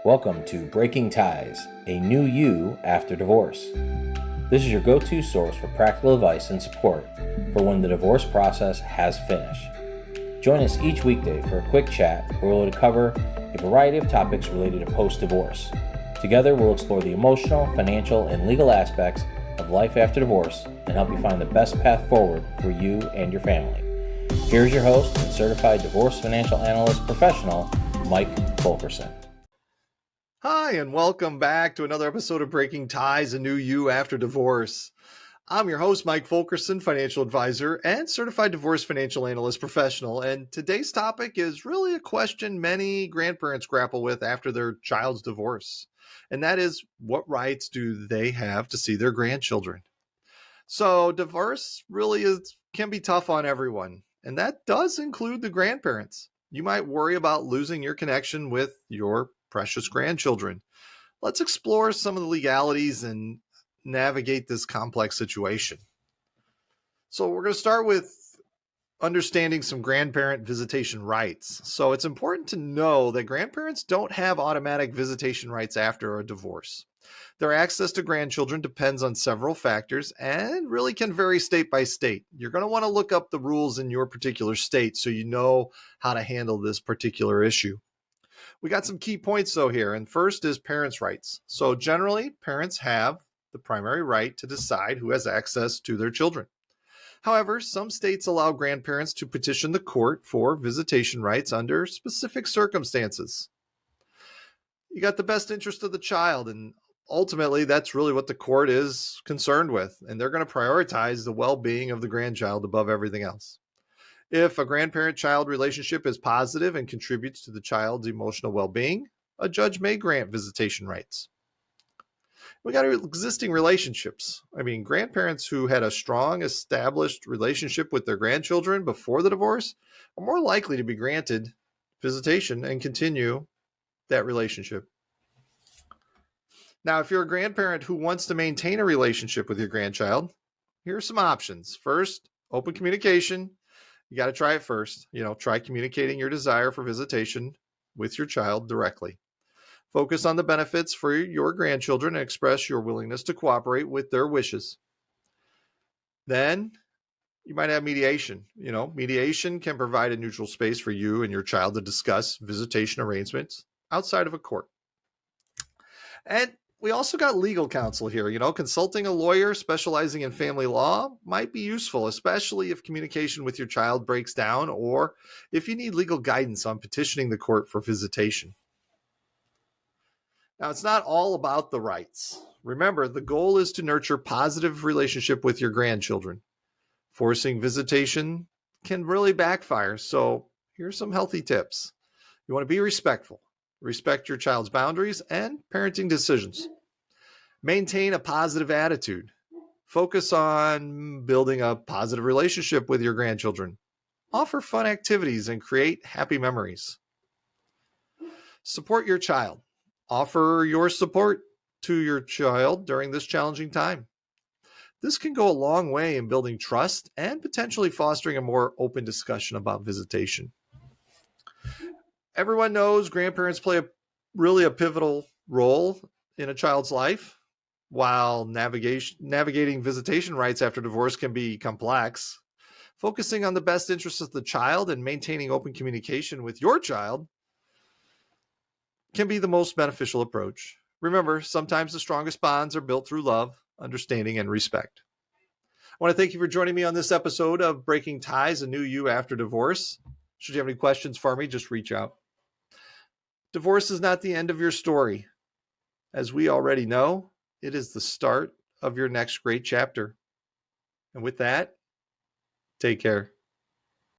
Welcome to Breaking Ties, a new you after divorce. This is your go-to source for practical advice and support for when the divorce process has finished. Join us each weekday for a quick chat where we'll cover a variety of topics related to post-divorce. Together, we'll explore the emotional, financial, and legal aspects of life after divorce and help you find the best path forward for you and your family. Here's your host and Certified Divorce Financial Analyst professional, Mike Fulkerson. Hi, and welcome back to another episode of Breaking Ties, a new you after divorce. I'm your host, Mike Fulkerson, financial advisor and certified divorce financial analyst professional. And today's topic is really a question many grandparents grapple with after their child's divorce. And that is, what rights do they have to see their grandchildren? So divorce really can be tough on everyone. And that does include the grandparents. You might worry about losing your connection with your precious grandchildren. Let's explore some of the legalities and navigate this complex situation. So we're going to start with understanding some grandparent visitation rights. So it's important to know that grandparents don't have automatic visitation rights after a divorce. Their access to grandchildren depends on several factors and really can vary state by state. You're going to want to look up the rules in your particular state so you know how to handle this particular issue. We got some key points though here, and first is parents' rights. So generally, parents have the primary right to decide who has access to their children. However, some states allow grandparents to petition the court for visitation rights under specific circumstances. You got the best interest of the child, and ultimately that's really what the court is concerned with, and they're going to prioritize the well-being of the grandchild above everything else. If a grandparent-child relationship is positive and contributes to the child's emotional well-being, a judge may grant visitation rights. We got existing relationships. Grandparents who had a strong established relationship with their grandchildren before the divorce are more likely to be granted visitation and continue that relationship. Now, if you're a grandparent who wants to maintain a relationship with your grandchild, here are some options. First, open communication. You got to try it first. Try communicating your desire for visitation with your child directly. Focus on the benefits for your grandchildren and express your willingness to cooperate with their wishes. Then you might have mediation. Mediation can provide a neutral space for you and your child to discuss visitation arrangements outside of a court. And we also got legal counsel here. Consulting a lawyer specializing in family law might be useful, especially if communication with your child breaks down or if you need legal guidance on petitioning the court for visitation. Now, it's not all about the rights. Remember, the goal is to nurture positive relationship with your grandchildren. Forcing visitation can really backfire. So here's some healthy tips. You want to be respectful. Respect your child's boundaries and parenting decisions. Maintain a positive attitude. Focus on building a positive relationship with your grandchildren. Offer fun activities and create happy memories. Support your child. Offer your support to your child during this challenging time. This can go a long way in building trust and potentially fostering a more open discussion about visitation. Everyone knows grandparents play a pivotal role in a child's life. While navigating visitation rights after divorce can be complex, focusing on the best interests of the child and maintaining open communication with your child can be the most beneficial approach. Remember, sometimes the strongest bonds are built through love, understanding, and respect. I want to thank you for joining me on this episode of Breaking Ties, a new you after divorce. Should you have any questions for me, just reach out. Divorce is not the end of your story. As we already know, it is the start of your next great chapter. And with that, take care.